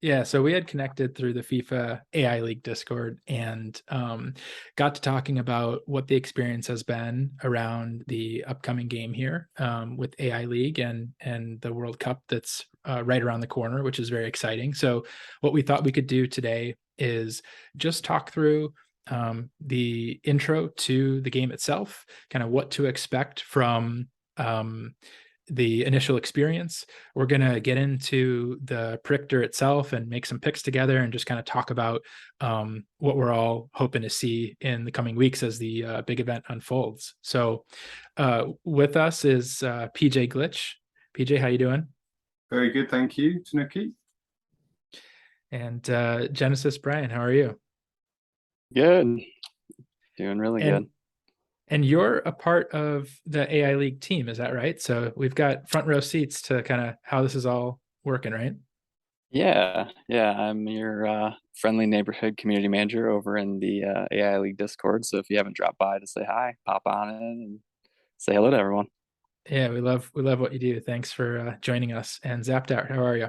Yeah, so we had connected through the FIFA AI League Discord and got to talking about what the experience has been around the upcoming game here with AI League and the World Cup that's right around the corner, which is very exciting. So what we thought we could do today is just talk through the intro to the game itself, kind of what to expect from the initial experience. We're going to get into the predictor itself and make some picks together and just kind of talk about what we're all hoping to see in the coming weeks as the big event unfolds. So with us is PJGlitch. PJ, how you doing? Very good, thank you, Tanuki. And Genesis Brian, how are you? Good. Doing really And good. and you're a part of the AI League team, is that right? So we've got front row seats to kind of how this is all working, right? Yeah, I'm your friendly neighborhood community manager over in the AI League Discord. So if you haven't dropped by to say hi, pop on in and say hello to everyone. Yeah, we love what you do. Thanks for joining us. And Zapdart, how are you?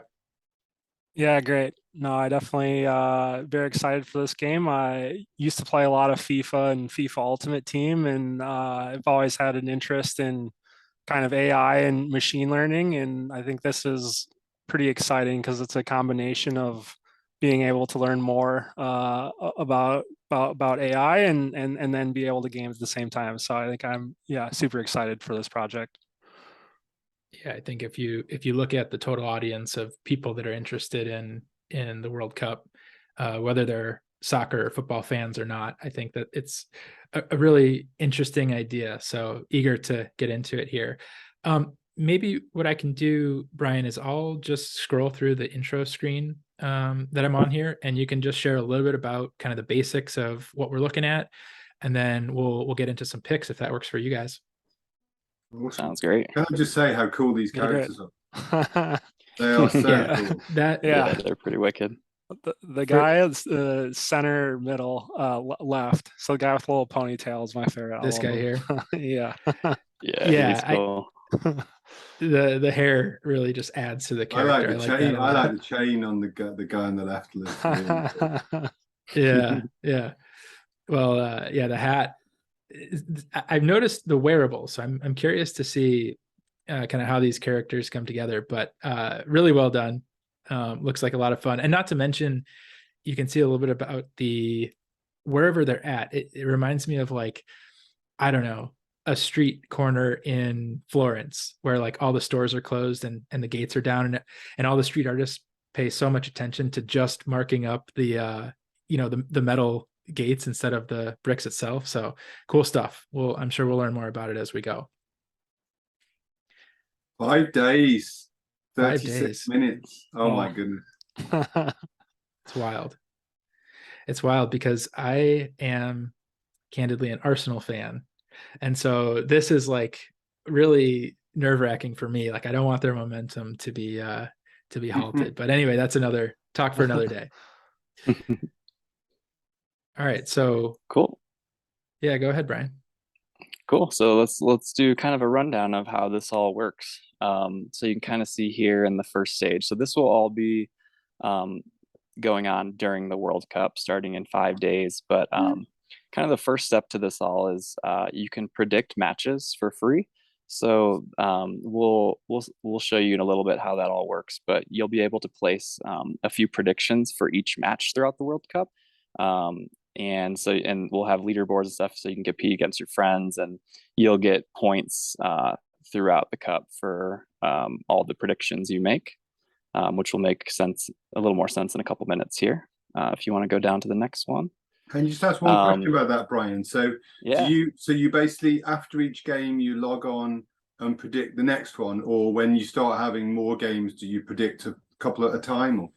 Yeah, great. No, I definitely very excited for this game. I used to play a lot of FIFA and FIFA Ultimate Team, and I've always had an interest in kind of AI and machine learning. And I think this is pretty exciting because it's a combination of being able to learn more about AI and then be able to game at the same time. So I think I'm super excited for this project. Yeah, I think if you look at the total audience of people that are interested in the World Cup, whether they're soccer or football fans or not, I think that it's a really interesting idea. So eager to get into it here. Maybe what I can do, Brian, is I'll just scroll through the intro screen that I'm on here, and you can just share a little bit about kind of the basics of what we're looking at, and then we'll get into some picks if that works for you guys. Awesome. Sounds great. Can I just say how cool these Yeah, great. characters are? They are so Yeah, cool. that Yeah, they're pretty wicked. The guy is center middle left. So the guy with the little ponytail is my favorite. this guy here. Yeah. Yeah, he's Yeah, cool. the hair really just adds to the I like character. the I like that chain. a I like lot. the chain on the guy on the left. Looks really cool. Yeah, yeah. Well, yeah, the hat. I've noticed the wearables, so I'm curious to see kind of how these characters come together. But really well done. Looks like a lot of fun, and not to mention, you can see a little bit about the wherever they're at. It reminds me of like, I don't know, a street corner in Florence where like all the stores are closed and the gates are down, and all the street artists pay so much attention to just marking up the the metal gates instead of the bricks itself. So cool stuff. Well, I'm sure we'll learn more about it as we go. 5 days, 36 5 days. minutes. Oh my Oh. goodness. It's wild. It's wild because I am candidly an Arsenal fan. And so this is like really nerve-wracking for me. Like I don't want their momentum to be halted. But anyway, that's another talk for another day. All right. So Cool. yeah, go ahead, Brian. Cool. So let's do kind of a rundown of how this all works. So you can kind of see here in the first stage. So this will all be um, going on during the World Cup, starting in 5 days. But kind of the first step to this all is you can predict matches for free. So we'll show you in a little bit how that all works. But you'll be able to place a few predictions for each match throughout the World Cup. And we'll have leaderboards and stuff so you can compete against your friends, and you'll get points throughout the cup for all the predictions you make, which will make sense, a little more sense in a couple minutes here. If you want to go down to the next one. Can you just ask one question about that, Brian? So Yeah. you basically after each game you log on and predict the next one, or when you start having more games, do you predict a couple at a time? Or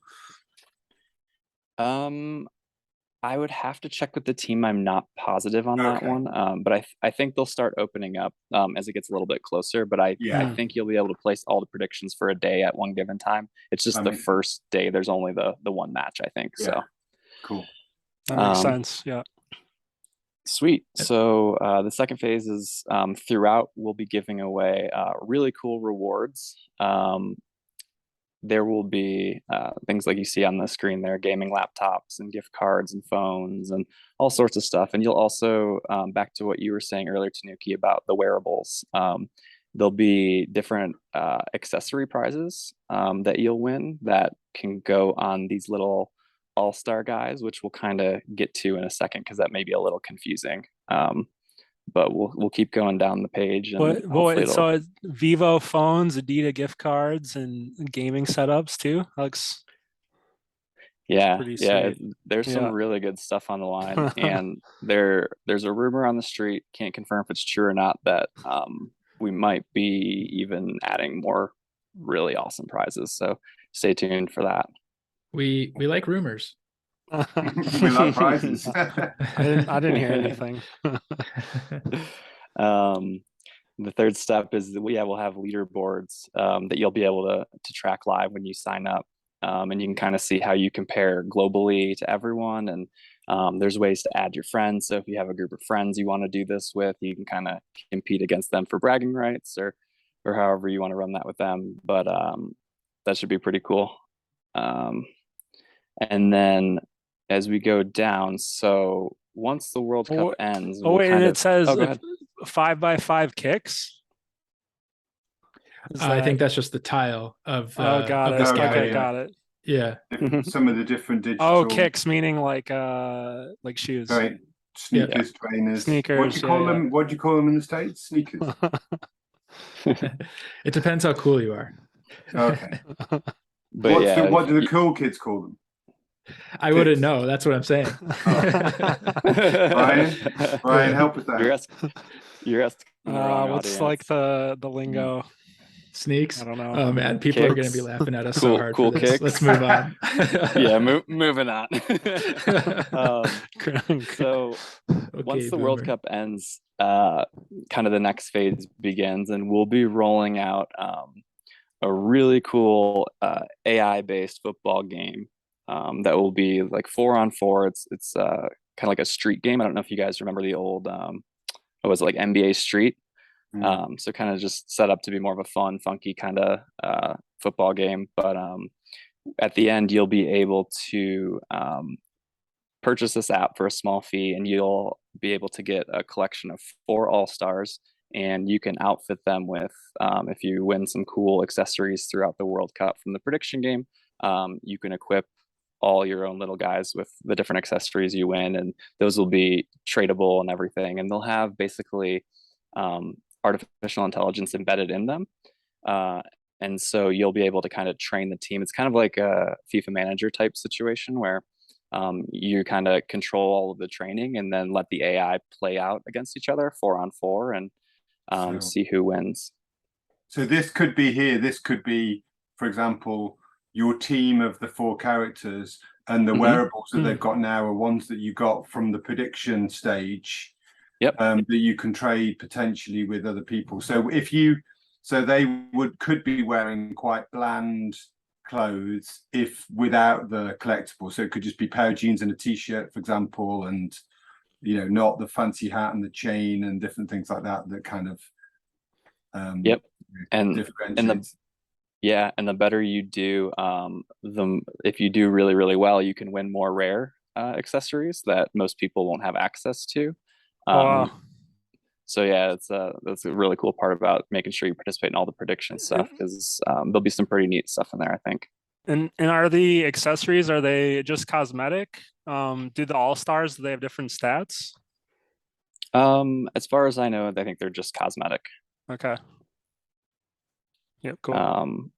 I would have to check with the team. I'm not positive on that one, but I think they'll start opening up as it gets a little bit closer. But I think you'll be able to place all the predictions for a day at one given time. It's just the first day. There's only the one match, I think. So cool. That makes sense. Yeah. Sweet. So the second phase is throughout we'll be giving away really cool rewards. there will be things like you see on the screen there, gaming laptops and gift cards and phones and all sorts of stuff. And you'll also, back to what you were saying earlier, Tanuki, about the wearables, there'll be different accessory prizes that you'll win that can go on these little all-star guys, which we'll kind of get to in a second because that may be a little confusing. But we'll keep going down the page. And So it's Vivo phones, Adidas gift cards, and gaming setups too. Looks pretty sweet. There's some really good stuff on the line, and there's a rumor on the street, can't confirm if it's true or not, that we might be even adding more really awesome prizes. So stay tuned for that. We like rumors. We love prizes. I didn't hear anything. The third step is that we'll have leaderboards that you'll be able to track live when you sign up, and you can kind of see how you compare globally to everyone. And there's ways to add your friends. So if you have a group of friends you want to do this with, you can kind of compete against them for bragging rights, or however you want to run that with them. But that should be pretty cool. And then as we go down, so once the World Cup ends, and it says 5x5 kicks. I think that's just the tile of got it. Okay, got it. Yeah. Some of the different digital. Kicks meaning like shoes. Right. Sneakers, trainers. Sneakers. What do you call them? What do you call them in the States? Sneakers. It depends how cool you are. Okay. But what do the cool kids call them? I wouldn't know. That's what I'm saying. Ryan, help us out. You're asking. What's like the lingo? Sneaks. I don't know. Oh man, people are going to be laughing at us so hard. Cool for this. kicks. Let's move on. Moving on. So once the World Cup ends, kind of the next phase begins, and we'll be rolling out a really cool AI-based football game that will be like 4-on-4. It's kind of like a street game. I don't know if you guys remember the old what was it, like NBA Street. So kind of just set up to be more of a fun, funky kind of football game. But at the end, you'll be able to purchase this app for a small fee, and you'll be able to get a collection of 4 all-stars, and you can outfit them with, if you win some cool accessories throughout the World Cup from the prediction game, you can equip all your own little guys with the different accessories you win, and those will be tradable and everything. And they'll have basically artificial intelligence embedded in them. And so you'll be able to kind of train the team. It's kind of like a FIFA manager type situation where you kind of control all of the training and then let the AI play out against each other 4-on-4 and see who wins. So this could be here. This could be, for example, your team of the 4 characters, and the wearables that they've got now are ones that you got from the prediction stage. Yep. That you can trade potentially with other people. So they could be wearing quite bland clothes if without the collectible. So it could just be a pair of jeans and a t-shirt, for example, and not the fancy hat and the chain and different things like that kind of and differentiates. And the better you do, if you do really, really well, you can win more rare accessories that most people won't have access to. So yeah, that's a really cool part about making sure you participate in all the prediction stuff, because there'll be some pretty neat stuff in there, I think. And are the accessories, are they just cosmetic? Do the all-stars, do they have different stats? As far as I know, I think they're just cosmetic. Okay. Yep, cool. And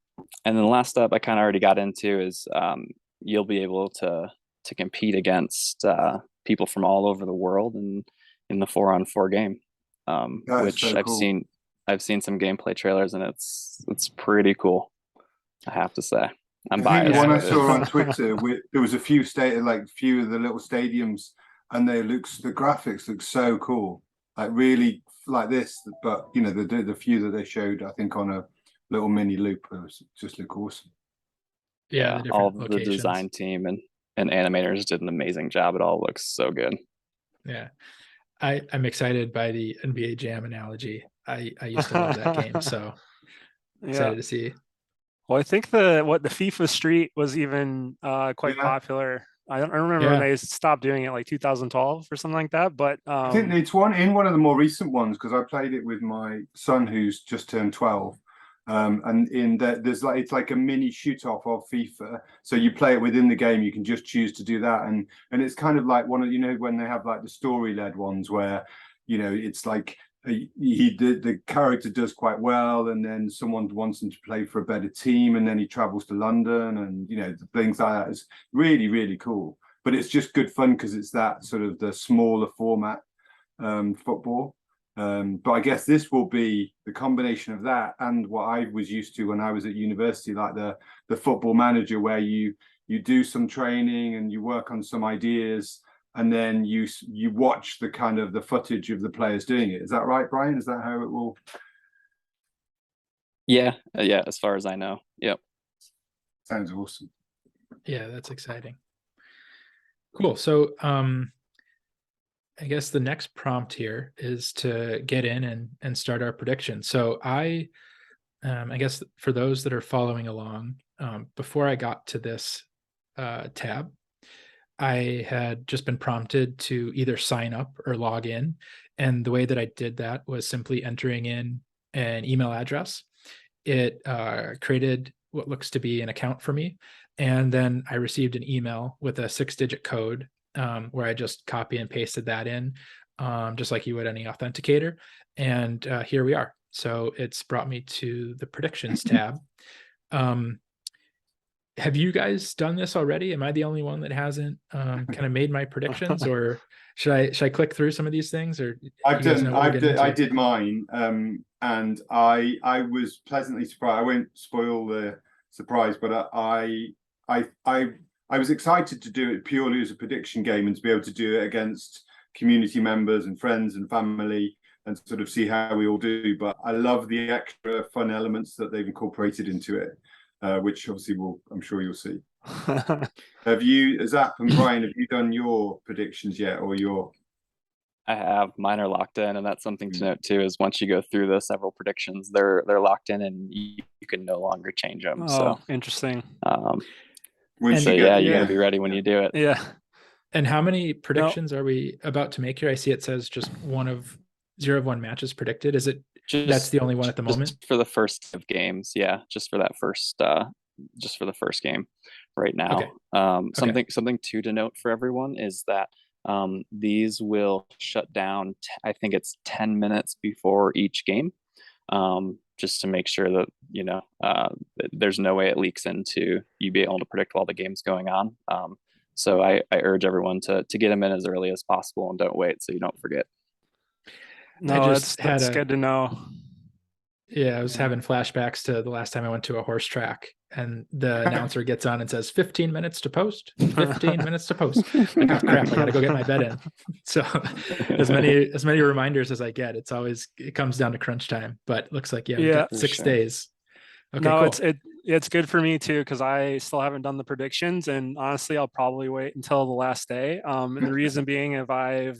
then the last step I kind of already got into is you'll be able to compete against people from all over the world in the 4-on-4 game, which so cool. I've seen some gameplay trailers, and it's pretty cool, I have to say. I'm biased. The one I saw on Twitter, there was a few of the little stadiums, and the graphics look so cool, like really like this. But the few that they showed, I think on a little mini loop, just look awesome. Yeah, all the design team and animators did an amazing job. It all looks so good. Yeah, I'm excited by the NBA Jam analogy. I used to love that game, so excited to see. Well, I think the FIFA Street was even quite Yeah. popular. I remember when they stopped doing it like 2012 or something like that. But I think it's one of the more recent ones because I played it with my son who's just turned 12. And in that there's like it's like a mini shoot off of FIFA. So you play it within the game, you can just choose to do that. And it's kind of like one of when they have like the story led ones where it's like the character does quite well, and then someone wants him to play for a better team, and then he travels to London, and things like that. It's really, really cool. But it's just good fun because it's that sort of the smaller format football. But I guess this will be the combination of that and what I was used to when I was at university, like the football manager, where you do some training and you work on some ideas, and then you watch the kind of the footage of the players doing it. Is that right, Brian? Is that how it will? Yeah, yeah. As far as I know, yep. Sounds awesome. Yeah, that's exciting. Cool. So I guess the next prompt here is to get in and start our prediction. So I guess for those that are following along, before I got to this tab, I had just been prompted to either sign up or log in. And the way that I did that was simply entering in an email address. It created what looks to be an account for me. And then I received an email with a 6-digit code where I just copy and pasted that in, just like you would any authenticator. And here we are. So it's brought me to the predictions tab. Have you guys done this already? Am I the only one that hasn't kind of made my predictions, or should I click through some of these things? Or I did mine, and I was pleasantly surprised. I won't spoil the surprise, but I was excited to do it purely as a prediction game and to be able to do it against community members and friends and family and sort of see how we all do. But I love the extra fun elements that they've incorporated into it. Which obviously I'm sure you'll see. Have you, Zap and Brian, have you done your predictions yet, or your? I have. Mine are locked in, and that's something to note too. Is once you go through the several predictions, they're locked in, and you can no longer change them. Oh, so interesting. So yeah, you got to be ready when you do it. Yeah. And how many predictions are we about to make here? I see it says just 0 of 1 matches predicted. Is it? That's the only one at the moment for the first of games. Yeah, just for that first, just for the first game right now. Okay. Something too to note for everyone is that these will shut down. I think it's 10 minutes before each game, just to make sure that there's no way it leaks into you being able to predict while the game's going on. So I urge everyone to get them in as early as possible and don't wait so you don't forget. No, that's good to know. Yeah, I was having flashbacks to the last time I went to a horse track, and the announcer gets on and says 15 minutes to post, 15 minutes to post. Like, oh crap, I gotta go get my bet in. So as many reminders as I get, it comes down to crunch time. But it looks like we've got 6 days. Okay, no, cool. it's good for me too, because I still haven't done the predictions, and honestly I'll probably wait until the last day. And the reason being, I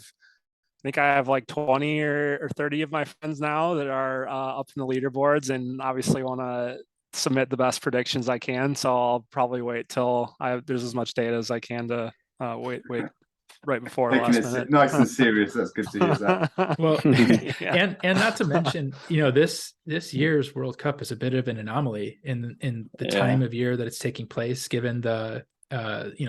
think I have like 20 or 30 of my friends now that are up in the leaderboards, and obviously want to submit the best predictions I can. So I'll probably wait till there's as much data as I can to wait right before the last minute. Nice and serious. That's good to hear that. Well, and not to mention, this year's World Cup is a bit of an anomaly in the time of year that it's taking place, given the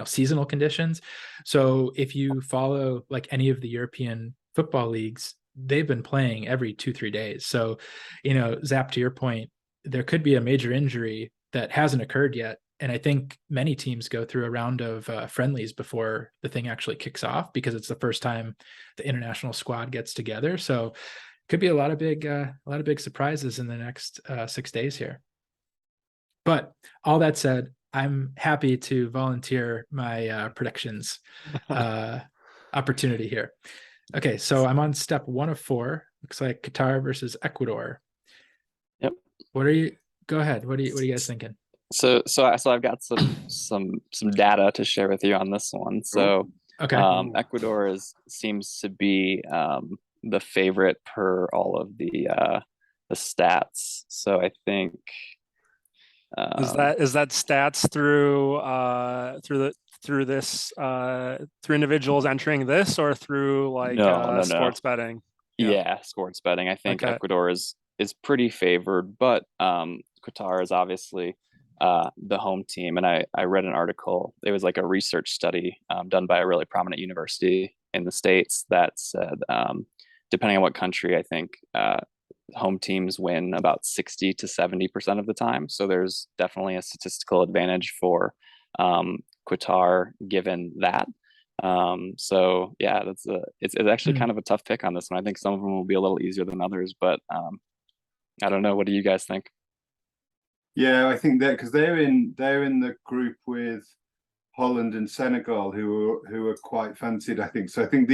seasonal conditions. So if you follow like any of the European football leagues, they've been playing every 2-3 days. So, Zap, to your point, there could be a major injury that hasn't occurred yet. And I think many teams go through a round of friendlies before the thing actually kicks off, because it's the first time the international squad gets together. So could be a lot of big surprises in the next 6 days here. But all that said, I'm happy to volunteer my predictions opportunity here. Okay, so I'm on step 1 of 4. Looks like Qatar versus Ecuador. Yep. Go ahead. What are you guys thinking? So I've got some data to share with you on this one. So okay. Ecuador seems to be the favorite per all of the stats. So I think Is that stats through through individuals entering this, or through like No. sports betting? Yeah, sports betting. I think Okay. Ecuador is pretty favored, but Qatar is obviously the home team. And I read an article. It was like a research study done by a really prominent university in the States that said, depending on what country, I think home teams win about 60 to 70% of the time. So there's definitely a statistical advantage for Qatar given that. So yeah, it's actually kind of a tough pick on this one. I think some of them will be a little easier than others, but I don't know. What do you guys think? Yeah, I think that because they're in the group with Holland and Senegal, who are quite fancied, I think. So I think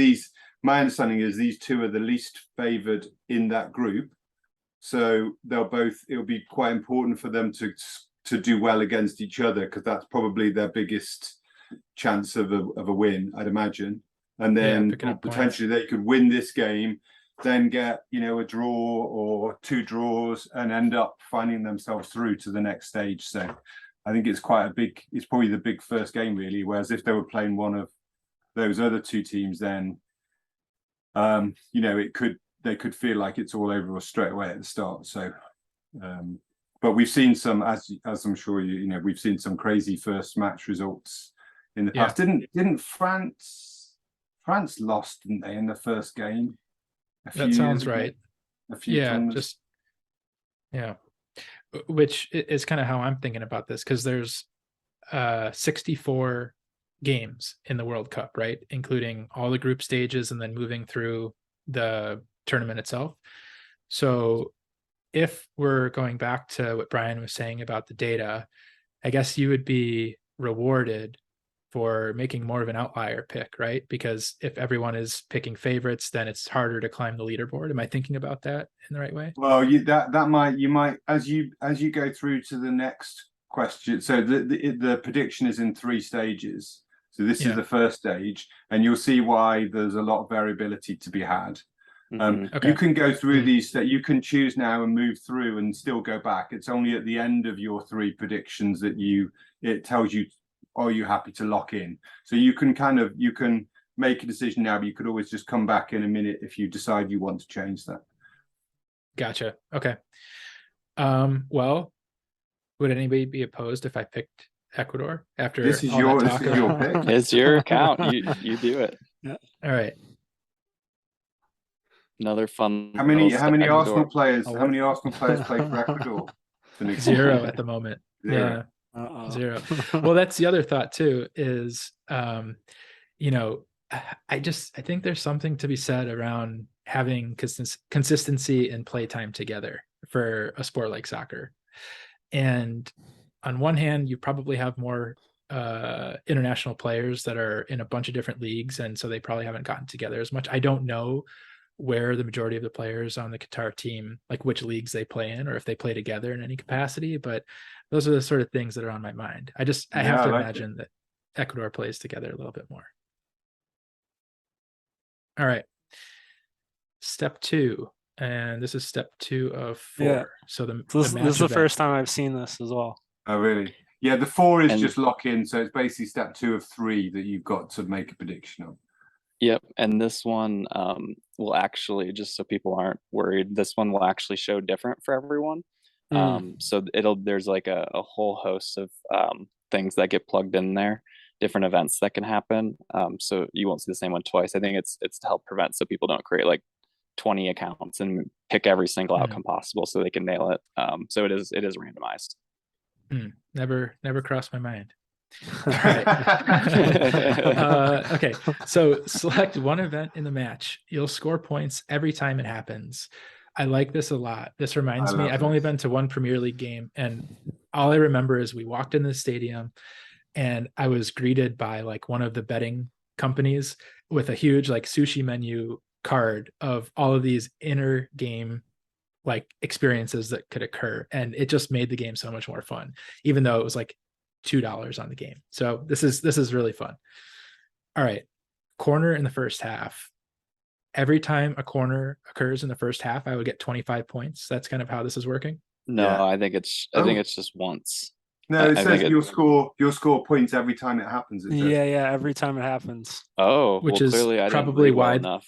my understanding is these two are the least favoured in that group. So it'll be quite important for them to do well against each other, because that's probably their biggest chance of a win, I'd imagine. And then potentially they could win this game, then get a draw or two draws, and end up finding themselves through to the next stage. So I think it's probably the big first game, really. Whereas if they were playing one of those other two teams, then they could feel like it's all over us straight away at the start. So but we've seen some, as I'm sure we've seen some crazy first match results in the past. Didn't France lost, didn't they, in the first game? That sounds right. A few times. Which is kind of how I'm thinking about this, because there's 64 games in the World Cup, right? Including all the group stages and then moving through the tournament itself. So if we're going back to what Brian was saying about the data, I guess you would be rewarded for making more of an outlier pick, right? Because if everyone is picking favorites, then it's harder to climb the leaderboard. Am I thinking about that in the right way? Well, you might as you go through to the next question. So the prediction is in 3 stages. So this is the first stage, and you'll see why there's a lot of variability to be had. You can go through these, that you can choose now and move through and still go back. It's only at the end of your 3 predictions that it tells you, are you happy to lock in? So you can make a decision now, but you could always just come back in a minute if you decide you want to change that. Gotcha. Okay. Well, would anybody be opposed if I picked Ecuador after this is your pick? It's your account. You do it. Yeah. All right. Another fun. How many Arsenal players? How many Arsenal players play for Ecuador? 0 at the moment. 0. Yeah. 0. Well, that's the other thought too, is I think there's something to be said around having consistency and playtime together for a sport like soccer. And on one hand, you probably have more international players that are in a bunch of different leagues, and so they probably haven't gotten together as much. I don't know where the majority of the players on the Qatar team, like which leagues they play in, or if they play together in any capacity, but those are the sort of things that are on my mind. I have to imagine that Ecuador plays together a little bit more. All right. Step 2. And this is step 2 of 4. Yeah. So this is the first time I've seen this as well. Oh, really? Yeah, the 4 is just lock in. So it's basically step 2 of 3 that you've got to make a prediction of. Yep. And this one will actually, just so people aren't worried, this one will actually show different for everyone. So there's like a whole host of things that get plugged in there, different events that can happen. So you won't see the same one twice. I think it's to help prevent, so people don't create like 20 accounts and pick every single outcome possible, so they can nail it. So it is randomized. Never crossed my mind. All right. Okay, so select one event in the match. You'll score points every time it happens. I like this a lot. This reminds me, I've only been to one Premier League game, and all I remember is we walked in the stadium and I was greeted by like one of the betting companies with a huge like sushi menu card of all of these inner game like experiences that could occur, and it just made the game so much more fun, even though it was like $2 on the game. So this is really fun. All right, corner in the first half. Every time a corner occurs in the first half, I would get 25 points. That's kind of how this is working. No, Yeah. I think it's just once. No, it I says think you'll score points every time it happens. It says. Yeah, every time it happens. Oh, Which well, is clearly I didn't probably read well why. enough.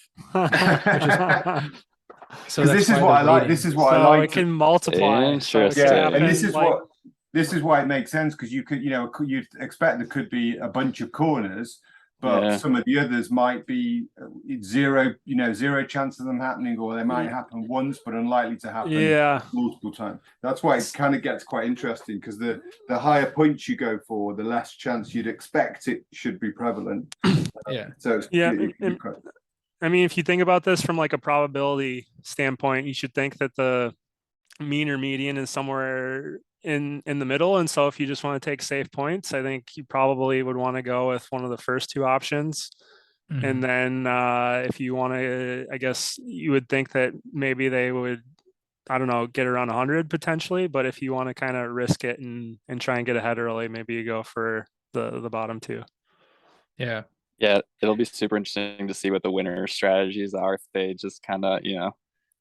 So Because that's this is why what the I like. rating This is is- what I So like. it can multiply. So it can Yeah, and happen, this is like, what this is why it makes sense, because you could, you'd expect there could be a bunch of corners, but Yeah. some of the others might be zero chance of them happening, or they might happen once but unlikely to happen yeah. multiple times. That's why it kind of gets quite interesting, because the higher points you go for, the less chance you'd expect it should be prevalent. Yeah. So it's, Yeah, it can be quite. I mean, if you think about this from like a probability standpoint, you should think that the mean or median is somewhere in the middle. And so if you just want to take safe points, I think you probably would want to go with one of the first two options. Mhm. And then if you want to, I guess you would think that maybe they would, I don't know, get around 100 potentially. But if you want to kind of risk it and try and get ahead early, maybe you go for the bottom two. Yeah. Yeah, it'll be super interesting to see what the winner strategies are, if they just kind of,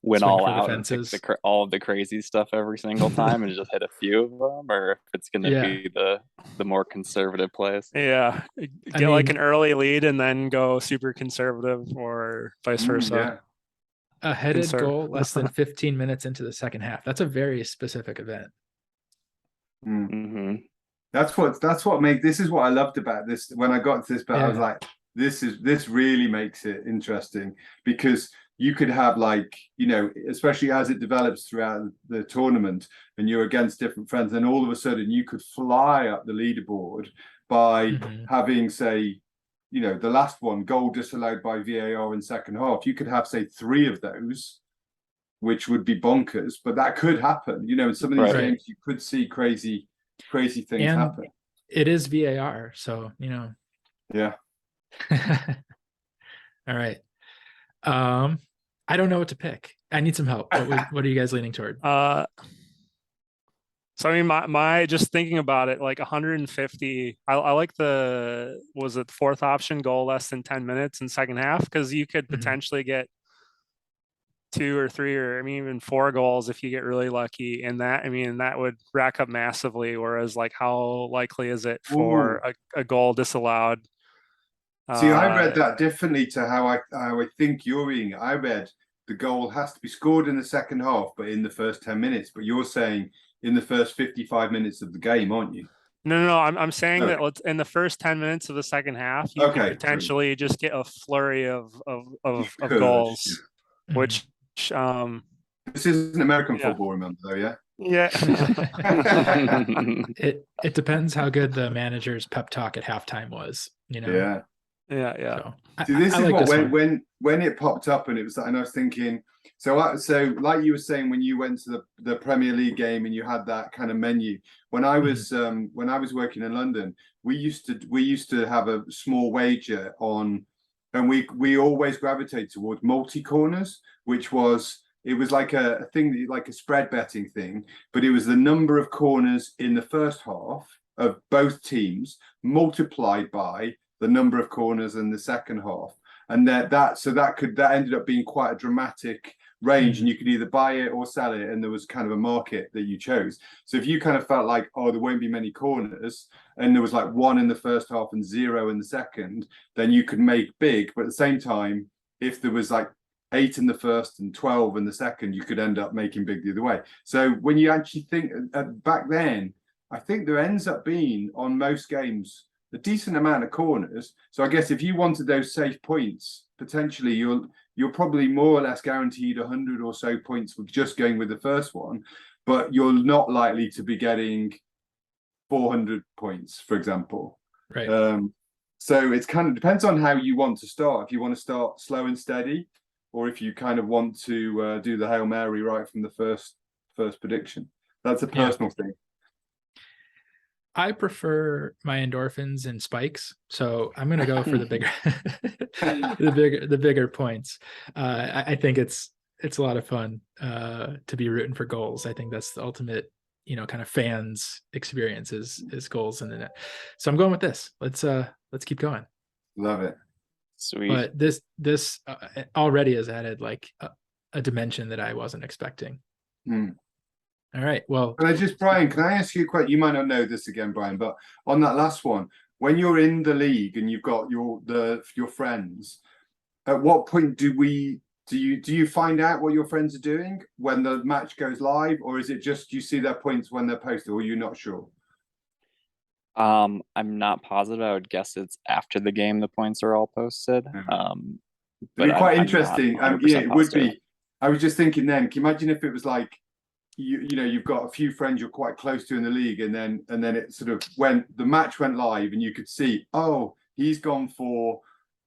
win Swing all for the out and pick fences. all of the crazy stuff every single time and just hit a few of them, or if it's going to Yeah. be the more conservative plays. Yeah, get like an early lead and then go super conservative, or vice versa. Yeah. A headed Conser- goal less than 15 minutes into the second half. That's a very specific event. Mm-hmm. That's what makes this is what I loved about this. When I got to this bit, I was Yeah. like, this really makes it interesting, because you could have, like, especially as it develops throughout the tournament and you're against different friends, and all of a sudden you could fly up the leaderboard by Mhm. having, say, the last one, goal disallowed by VAR in second half. You could have, say, 3 of those, which would be bonkers, but that could happen. In some of these Right. games, you could see crazy things And happen. it is VAR, so Yeah. All right. I don't know what to pick. I need some help. What are you guys leaning toward? So I mean, my just thinking about it, like 150. I like was it fourth option, goal less than 10 minutes in second half, because you could Mhm. potentially get 2 or 3, or I mean even 4 goals if you get really lucky. And that would rack up massively. Whereas, like, how likely is it for a goal disallowed? See, I read that differently to how I think you're reading it. I read the goal has to be scored in the second half, but in the first 10 minutes. But you're saying in the first 55 minutes of the game, aren't you? No. I'm saying that in the first 10 minutes of the second half, you could potentially just get a flurry of goals, Mhm. which this isn't American football, remember, though, yeah? Yeah. It depends how good the manager's pep talk at halftime was, Yeah. So, See, this is like what this when it popped up, and I was thinking, so like you were saying, when you went to the Premier League game and you had that kind of menu. When I was working in London, we used to have a small wager on, and we always gravitate towards multi corners, which was, it was like a thing, like a spread betting thing, but it was the number of corners in the first half of both teams multiplied by the number of corners in the second half, and that ended up being quite a dramatic range, and you could either buy it or sell it, and there was kind of a market that you chose. So if you kind of felt like, there won't be many corners, and there was like 1 in the first half and 0 in the second, then you could make big. But at the same time, if there was like 8 in the first and 12 in the second, you could end up making big the other way. So when you actually think back then, I think there ends up being, on most games, a decent amount of corners. So I guess if you wanted those safe points, potentially you're probably more or less guaranteed 100 or so points with just going with the first one, but you're not likely to be getting 400 points, for example. Right. So it's kind of depends on how you want to start. If you want to start slow and steady, or if you kind of want to do the Hail Mary right from the first prediction. That's a personal thing. I prefer my endorphins and spikes, so I'm gonna go for the bigger, the bigger points. I think it's a lot of fun to be rooting for goals. I think that's the ultimate, kind of fans experience is goals in the net. So I'm going with this. Let's keep going. Love it. Sweet. But this already has added like a dimension that I wasn't expecting. All right. Well, Can I just, Brian, can I ask you a question? You might not know this again, Brian, but on that last one, when you're in the league and you've got your friends, at what point do you find out what your friends are doing when the match goes live, or is it just you see their points when they're posted, or you're not sure? I'm not positive. I would guess it's after the game the points are all posted. It'd be quite I'm not interesting. 100% Yeah, it would positive. be. I was just thinking then, can you imagine if it was like you know, you've got a few friends you're quite close to in the league, and then it sort of when the match went live and you could see, oh, he's gone for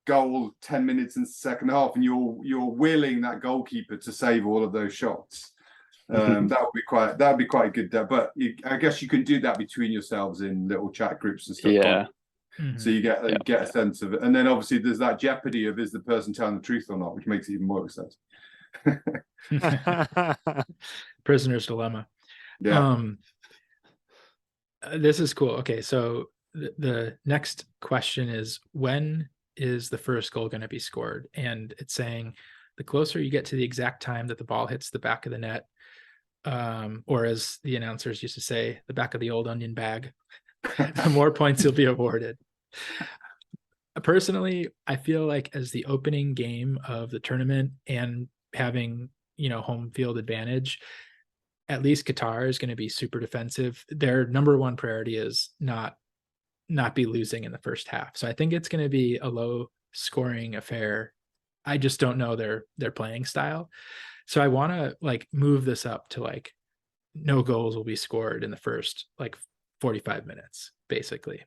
goal 10 minutes in the second half, and you're willing that goalkeeper to save all of those shots. That would be quite good. But I guess you can do that between yourselves in little chat groups and stuff. Yeah. So you get a sense of it, and then obviously there's that jeopardy of is the person telling the truth or not, which makes it even more exciting. Prisoner's dilemma. Yeah. This is cool. Okay, so the next question is, when is the first goal going to be scored? And it's saying the closer you get to the exact time that the ball hits the back of the net, or as the announcers used to say, the back of the old onion bag, the more points you'll be awarded. Personally, I feel like as the opening game of the tournament and having, you know, home field advantage, at least Qatar is going to be super defensive. Their number one priority is not be losing in the first half. So I think it's going to be a low scoring affair. I just don't know their playing style. So I want to like move this up to like no goals will be scored in the first like 45 minutes, basically.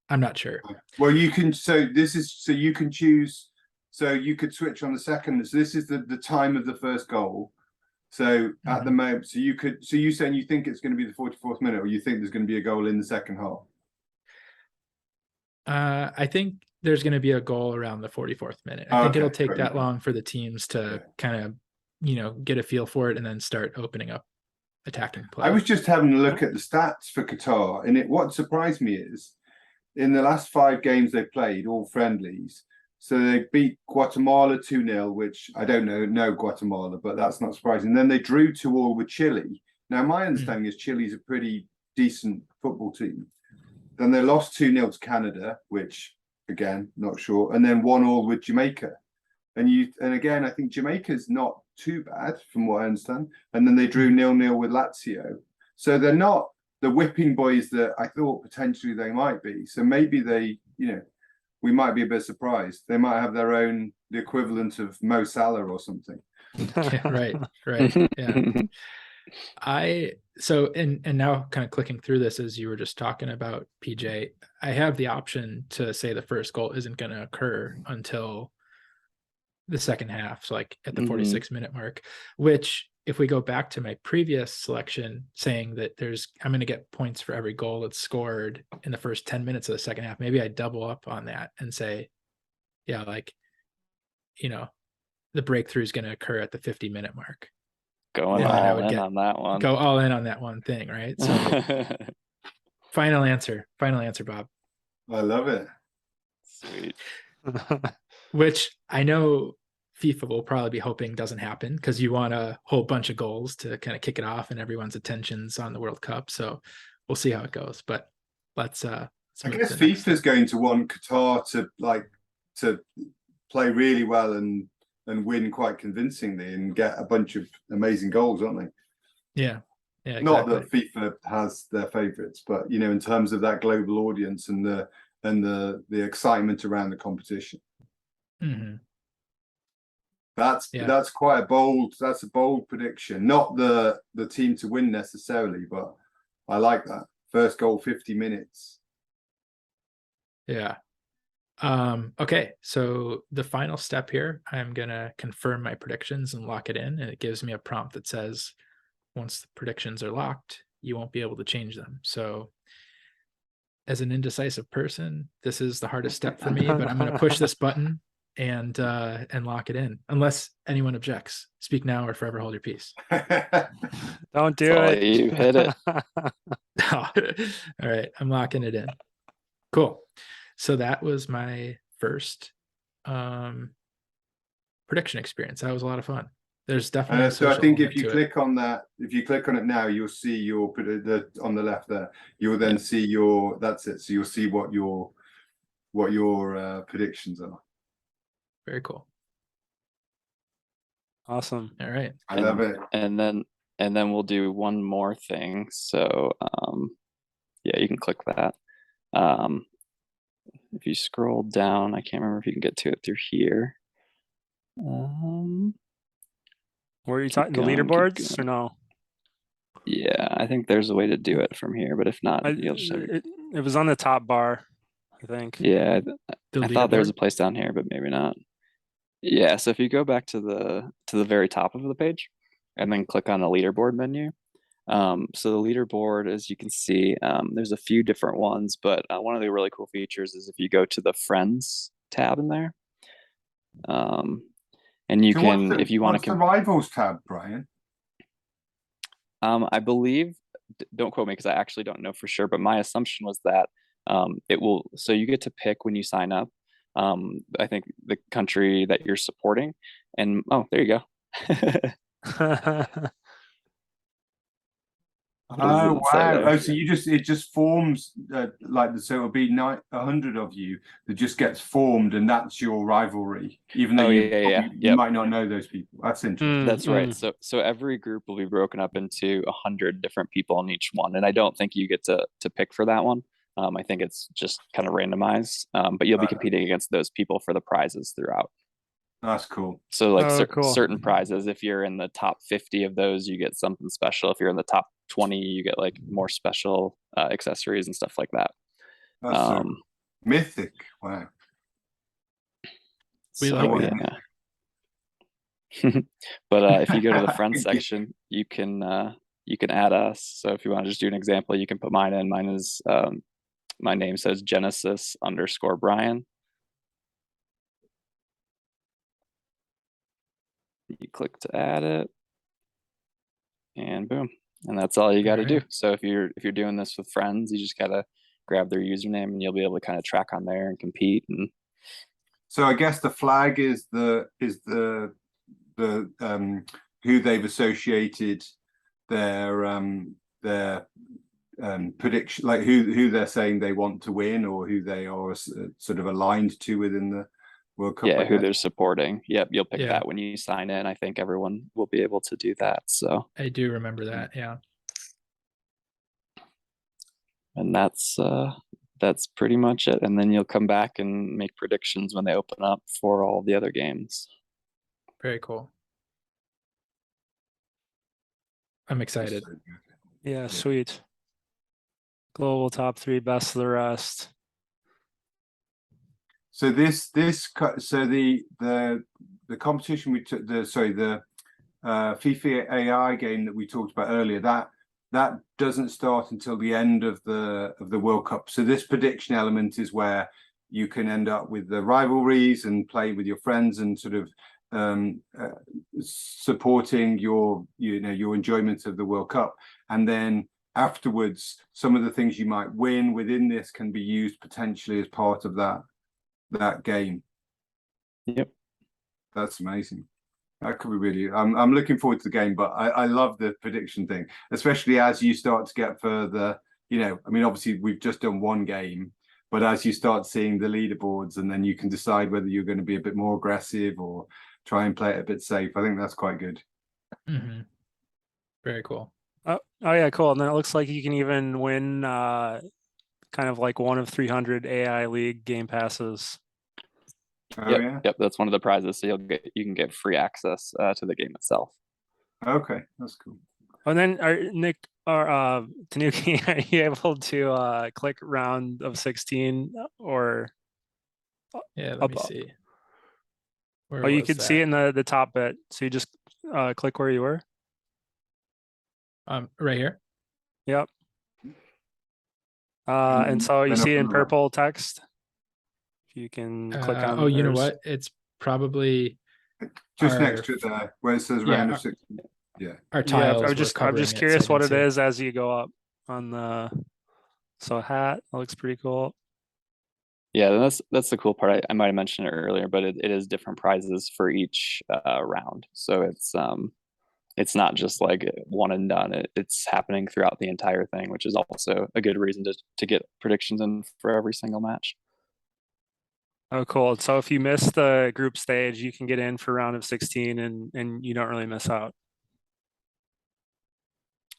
I'm not sure. Well, you can, you can choose, so you could switch on the second. So this is the time of the first goal. So at the moment, so you saying you think it's going to be the 44th minute, or you think there's going to be a goal in the second half? I think there's going to be a goal around the 44th minute. I think it'll take that long for the teams to kind of, you know, get a feel for it and then start opening up attacking play. I was just having a look at the stats for Qatar, and what surprised me is in the last 5 games they've played, all friendlies. So they beat Guatemala 2-0, which I don't know Guatemala, but that's not surprising. Then they drew 2-2 with Chile. Now, my understanding is Chile's a pretty decent football team. Then they lost 2-0 to Canada, which, again, not sure. And then 1-1 with Jamaica. And again, I think Jamaica's not too bad, from what I understand. And then they drew 0-0 with Lazio. So they're not the whipping boys that I thought potentially they might be. So maybe they, you know, we might be a bit surprised. They might have their own, the equivalent of Mo Salah or something. Yeah, right. Yeah. And now kind of clicking through this as you were just talking about, PJ, I have the option to say the first goal isn't going to occur until the second half, so like at the 46-minute mark, which if we go back to my previous selection saying that I'm going to get points for every goal that's scored in the first 10 minutes of the second half, maybe I double up on that and say, yeah, like, you know, the breakthrough is going to occur at the 50-minute mark. Going all in on that one. Go all in on that one thing, right? So final answer, Bob. I love it. Sweet. Which I know FIFA will probably be hoping doesn't happen, because you want a whole bunch of goals to kind of kick it off and everyone's attention's on the World Cup. So we'll see how it goes. But let's I guess FIFA's going to want Qatar to play really well and win quite convincingly and get a bunch of amazing goals, aren't they? Yeah. Yeah, exactly. Not that FIFA has their favorites, but you know, in terms of that global audience and the excitement around the competition. That's quite a bold prediction. Not the team to win necessarily, but I like that. First goal, 50 minutes. Yeah. Okay, so the final step here, I'm gonna confirm my predictions and lock it in, and it gives me a prompt that says once the predictions are locked, you won't be able to change them. So as an indecisive person, this is the hardest step for me, but I'm going to push this button and lock it in, unless anyone objects. Speak now or forever hold your peace. Don't do it. You hit it. All right, I'm locking it in. Cool. So that was my first prediction experience. That was a lot of fun. There's definitely a So I social think if element you to it. click on that, if you click on it now, you'll see your on the left there. You'll then see your, that's it. So you'll see what your predictions are. Very cool. Awesome. All right. I love it. And then we'll do one more thing. So yeah, you can click that. If you scroll down, I can't remember if you can get to it through here. Were you Keep talking the going, keep leaderboards or going. no? Yeah, I think there's a way to do it from here, but if not, you'll just have to. It was on the top bar, I think. Yeah, The I thought there was a leaderboard? place down here, but maybe not. Yeah, so if you go back to the very top of the page and then click on the leaderboard menu. So the leaderboard, as you can see, there's a few different ones, but one of the really cool features is if you go to the Friends tab in there, and you So can, if you want what's the to, rivals tab, Brian? I believe, don't quote me because I actually don't know for sure, but my assumption was that it will, so you get to pick when you sign up, I think the country that you're supporting, and oh, there you go. What does Oh it say wow! there? Oh, so it just forms like, so it'll be 100 of you that just gets formed, and that's your rivalry, even though Oh you yeah. you Yep. might not know those people. That's interesting. That's right. So every group will be broken up into 100 different people in each one, and I don't think you get to pick for that one. I think it's just kind of randomized, but you'll be competing against those people for the prizes throughout. That's cool. So like cool. certain prizes, if you're in the top 50 of those, you get something special. If you're in the top 20, you get like more special accessories and stuff like that. That's so mythic. Wow. We So, like yeah. But if you go to the friends section, you can add us. So if you want to just do an example, you can put mine in. Mine is my name says Genesis_Brian. You click to add it, and boom, and that's all you got to do. So if you're doing this with friends, you just gotta grab their username, and you'll be able to kind of track on there and compete. And so I guess the flag is the who they've associated their prediction, like who they're saying they want to win, or who they are sort of aligned to within the World Cup. Yeah, who they're supporting. Yep, you'll pick Yeah. that when you sign in. I think everyone will be able to do that. So I do remember that. Yeah. and that's pretty much it. And then you'll come back and make predictions when they open up for all the other games. Very cool. I'm excited. Yeah, sweet. Global top 3, best of the rest. So so the competition we took, the FIFA AI game that we talked about earlier, that doesn't start until the end of the World Cup. So this prediction element is where you can end up with the rivalries and play with your friends and sort of supporting your enjoyment of the World Cup. And then afterwards, some of the things you might win within this can be used potentially as part of that game. Yep, that's amazing. That could be really. I'm looking forward to the game, but I love the prediction thing, especially as you start to get further. I mean, obviously we've just done one game, but as you start seeing the leaderboards, and then you can decide whether you're going to be a bit more aggressive or try and play it a bit safe. I think that's quite good. Mm-hmm. Very cool. Oh yeah, cool. And then it looks like you can even win kind of like one of 300 AI League game passes. Yep, that's one of the prizes. So you can get free access to the game itself. Okay, that's cool. And then Nick or Tanuki, are you able to click round of 16 or? Yeah, let me see. Where you could see it in the top bit. So you just click where you were. Right here. Yep. And so you see it in purple text. If you can click on. Oh, you know what? It's probably just next to it where it says round of 16. Yeah. Our tiles. I'm just curious what it is as you go up on the. So hat, that looks pretty cool. Yeah, that's the cool part. I might have mentioned it earlier, but it is different prizes for each round. So it's not just like one and done. It's happening throughout the entire thing, which is also a good reason to get predictions in for every single match. Oh, cool. So if you miss the group stage, you can get in for round of 16 and you don't really miss out.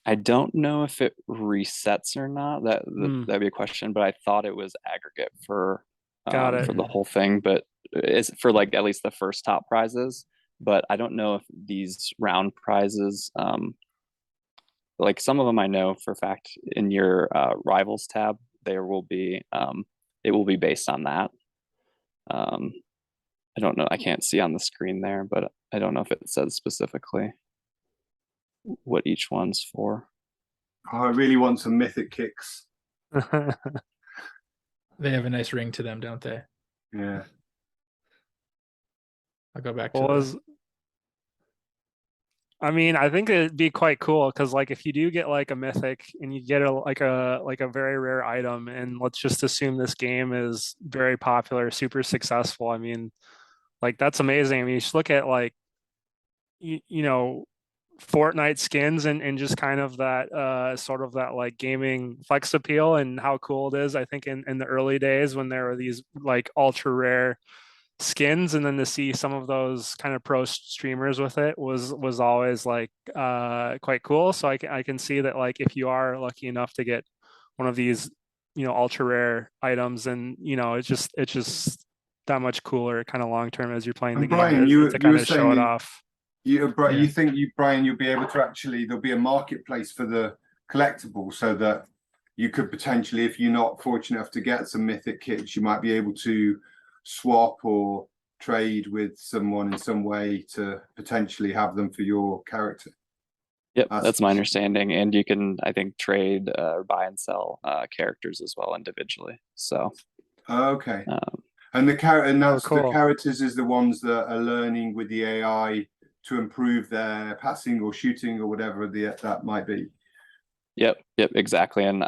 I don't know if it resets or not. That'd be a question, but I thought it was aggregate for Got it. for the whole thing, but it's for like at least the first top prizes. But I don't know if these round prizes, like some of them I know for a fact in your rivals tab, there will be it will be based on that. I don't know. I can't see on the screen there, but I don't know if it says specifically what each one's for. Oh, I really want some mythic kicks. They have a nice ring to them, don't they? Yeah. I'll go back Well, to I mean, I think it'd be quite cool because like if you do get like a mythic and you get a very rare item, and let's just assume this game is very popular, super successful. I mean, like that's amazing. I mean, you just look at like you know, Fortnite skins and just kind of that sort of that like gaming flex appeal and how cool it is. I think in the early days when there were these like ultra rare skins, and then to see some of those kind of pro streamers with it was always like quite cool. So I can see that like if you are lucky enough to get one of these, you know, ultra rare items, and you know it's just that much cooler kind of long term as you're playing the And Brian, game to kind were of show it saying off. you Yeah. think Brian, you'll be able to actually, there'll be a marketplace for the collectible, so that you could potentially, if you're not fortunate enough to get some mythic kits, you might be able to swap or trade with someone in some way to potentially have them for your character. Yep, that's my understanding. And you can, I think, trade or buy and sell characters as well individually. So okay. And the the cool. characters is the ones that are learning with the AI to improve their passing or shooting or whatever that might be. Yep, exactly. And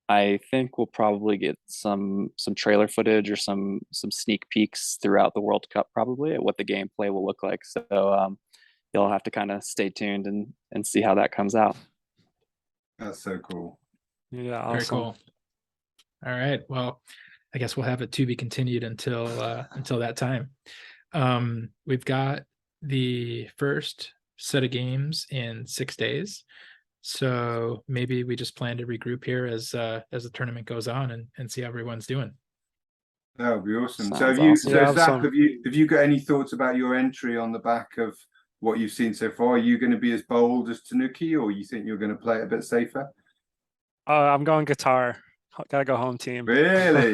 I think we'll probably get some trailer footage or some sneak peeks throughout the World Cup, probably at what the gameplay will look like. So you'll have to kind of stay tuned and see how that comes out. That's so cool. Yeah, awesome. Very cool. All right. Well, I guess we'll have it to be continued until that time. We've got the first set of games in 6 days. So maybe we just plan to regroup here as the tournament goes on and see how everyone's doing. That would be awesome. Sounds So have you, awesome. so Yeah, Zach, awesome. have you got any thoughts about your entry on the back of what you've seen so far? Are you going to be as bold as Tanuki, or you think you're going to play it a bit safer? I'm going Qatar. Gotta go home team. Really?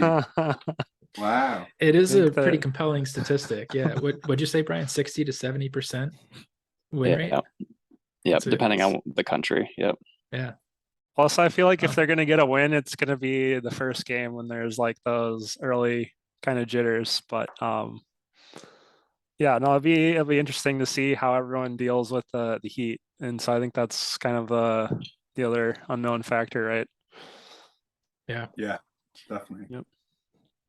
Wow. It is think a pretty that- compelling statistic. Yeah. What'd you say, Brian? 60 to 70% win rate? Yep, So depending it's- on the country. Yep. Yeah. Plus, I feel like if Wow. they're gonna get a win, it's gonna be the first game when there's like those early kind of jitters. But yeah, no, it'll be interesting to see how everyone deals with the heat. And so I think that's kind of the other unknown factor, right? Yeah. Yeah, definitely. Yep.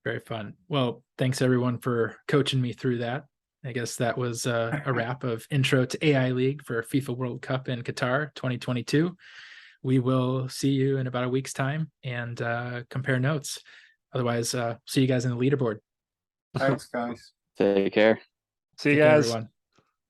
Very fun. Well, thanks everyone for coaching me through that. I guess that was a wrap of Intro to AI League for FIFA World Cup in Qatar 2022. We will see you in about a week's time and compare notes. Otherwise, see you guys in the leaderboard. Thanks, guys. Take care. See you Take care, guys. everyone.